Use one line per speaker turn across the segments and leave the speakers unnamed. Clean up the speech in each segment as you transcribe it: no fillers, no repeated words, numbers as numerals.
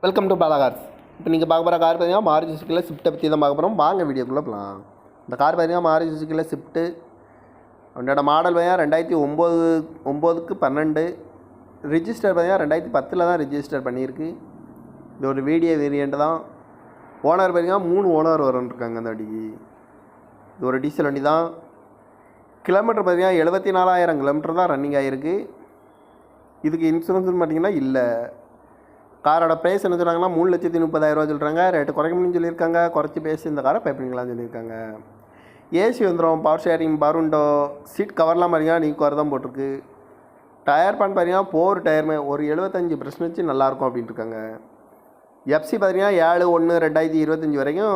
Welcome to Bala cars. இப்போ நீங்கள் பார்க்க போகிற கார் பார்த்தீங்கன்னா மாருதி சுசுக்கியில் ஸ்விஃப்ட்டை பற்றி தான் பார்க்க போகிறோம். வாங்க வீடியோக்குள்ளே போகலாம். இந்த கார் பார்த்தீங்கன்னா மாருதி சுசுக்கியில் ஸ்விஃப்ட்டு. அவனோட மாடல் பார்த்தீங்கன்னா 2009-12 ரிஜிஸ்டர் பார்த்தீங்கன்னா 2010 தான் ரிஜிஸ்டர் பண்ணியிருக்கு. இது ஒரு வீடியோ வேரியண்ட் தான். ஓனர் பார்த்தீங்கன்னா 3 ஓனர் இருக்காங்க அந்த வண்டிக்கு. இது ஒரு டீசல் வண்டி தான். கிலோமீட்டர் பார்த்தீங்கன்னா 74,000 கிலோமீட்டர் தான் ரன்னிங் ஆகிருக்கு. இதுக்கு இன்சூரன்ஸ்னு பார்த்தீங்கன்னா இல்லை. காரோட ப்ரைஸ் என்ன சொல்கிறாங்கன்னா 3,30,000 சொல்கிறாங்க. ரேட்டு குறைக்கணும்னு சொல்லியிருக்காங்க. குறைச்சி பேசி இந்த காரை பைப்பிங்களான்னு சொல்லியிருக்காங்க. ஏசி வந்துடும், பவர் ஷேரிங், பருண்டோ, சீட் கவர்லாம் பார்த்தீங்கன்னா நீக்குவார் தான் போட்டிருக்கு. டயர் பேன் பார்த்தீங்கன்னா 4 டயருமே ஒரு 75% நல்லாயிருக்கும் அப்படின்ட்டு இருக்காங்க. எஃப்சி பார்த்தீங்கன்னா 7/1/2025 வரைக்கும்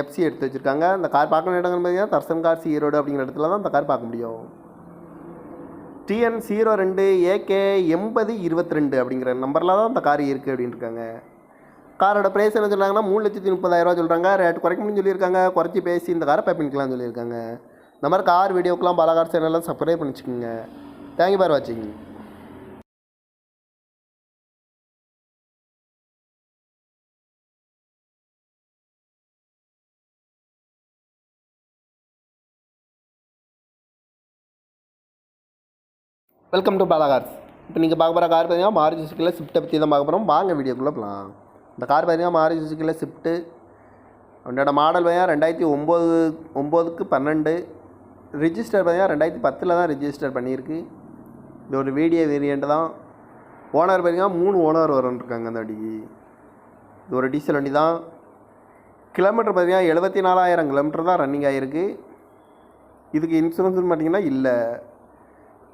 எஃப்சி எடுத்து வச்சுருக்காங்க. இந்த கார் பார்க்கணும் இடங்கள் பார்த்தீங்கன்னா தர்சன் கார்ஸ் ஈரோடு அப்படிங்கிற இடத்துல தான் இந்த கார் பார்க்க முடியும். TN02 AK 8022 அப்படிங்கிற நம்பரில் தான் இந்த கார் இருக்குது அப்படின்ட்டு இருக்காங்க. காரோட ப்ரைஸ் என்ன சொல்கிறாங்கன்னா 3,30,000 சொல்கிறாங்க. ரேட் குறைக்கணும்னு சொல்லியிருக்காங்க. குறைச்சி பேசி இந்த காரை பைப்பிங்களான்னு சொல்லியிருக்காங்க. இந்த மாதிரி கார் வீடியோக்கெலாம் பாலா கார் சேனலில் சப்ஸ்கிரைப் பண்ணிச்சுக்கோங்க. தேங்க்யூ ஃபார் வாட்சிங். Welcome to Bala cars. இப்போ நீங்கள் பார்க்க போகிற கார் பார்த்தீங்கன்னா மாருதி சுசுக்கியில் ஸ்விஃப்ட்டை பற்றி தான் பார்க்க போகிறோம். வாங்க வீடியோக்குள்ளே போகலாம். இந்த கார் பார்த்தீங்கன்னா மாருதி சுசுக்கியில் ஸ்விஃப்ட்டு. அவனோட மாடல் பார்த்தீங்கன்னா 2009-12 ரிஜிஸ்டர் பார்த்தீங்கன்னா 2010 தான் ரிஜிஸ்டர் பண்ணியிருக்கு. இது ஒரு வீடியோ வேரியண்ட் தான். ஓனர் பார்த்தீங்கன்னா 3 ஓனர் இருக்காங்க அந்த வண்டிக்கு. இது ஒரு டீசல் வண்டி தான். கிலோமீட்டர் பார்த்தீங்கன்னா 74,000 கிலோமீட்டர் தான் ரன்னிங் ஆகிருக்கு. இதுக்கு இன்சூரன்ஸ்னு பார்த்தீங்கன்னா இல்லை.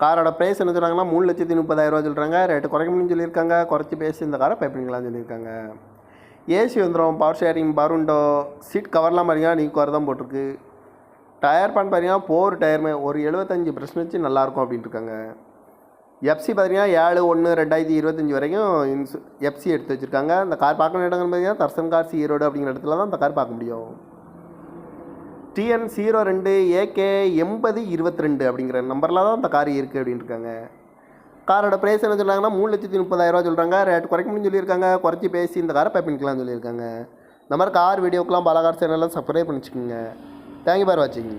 காரோட ப்ரைஸ் என்ன சொல்கிறாங்கன்னா 3,30,000 சொல்கிறாங்க. ரேட்டு குறைக்கணும்னு சொல்லியிருக்காங்க. குறைச்சி பேசி இந்த காரை பைப்பிங்களான்னு சொல்லியிருக்காங்க. ஏசி வந்துடும், பவர் ஷேரிங், பருண்டோ, சீட் கவர்லாம் பார்த்தீங்கன்னா நீக்குவார் தான் போட்டிருக்கு. டயர் பேன் பார்த்தீங்கன்னா 4 டயருமே ஒரு 75% நல்லாயிருக்கும் அப்படின்ட்டு இருக்காங்க. எஃப்சி பார்த்தீங்கன்னா 7/1/2025 வரைக்கும் எஃப்சி எடுத்து வச்சுருக்காங்க. இந்த கார் பார்க்கணும் இடங்கள் பார்த்தீங்கன்னா தர்சன் கார்ஸ் ஈரோடு அப்படிங்கிற இடத்துல தான் இந்த கார் பார்க்க முடியும். TN02 AK 8022 அப்படிங்கிற நம்பரில் தான் இந்த கார் இருக்குது அப்படின்ட்டு இருக்காங்க. காரோட ப்ரைஸ் என்ன சொல்கிறாங்கன்னா 3,30,000 சொல்கிறாங்க. ரேட் குறைக்கணும்னு சொல்லியிருக்காங்க. குறைச்சி பேசி இந்த காரை பைப்பிங்களான்னு சொல்லியிருக்காங்க. இந்த மாதிரி கார் வீடியோக்கெலாம் பாலா கார் சேனலில் சப்ஸ்கிரைப் பண்ணிச்சுக்கோங்க. தேங்க்யூ ஃபார் வாட்சிங்.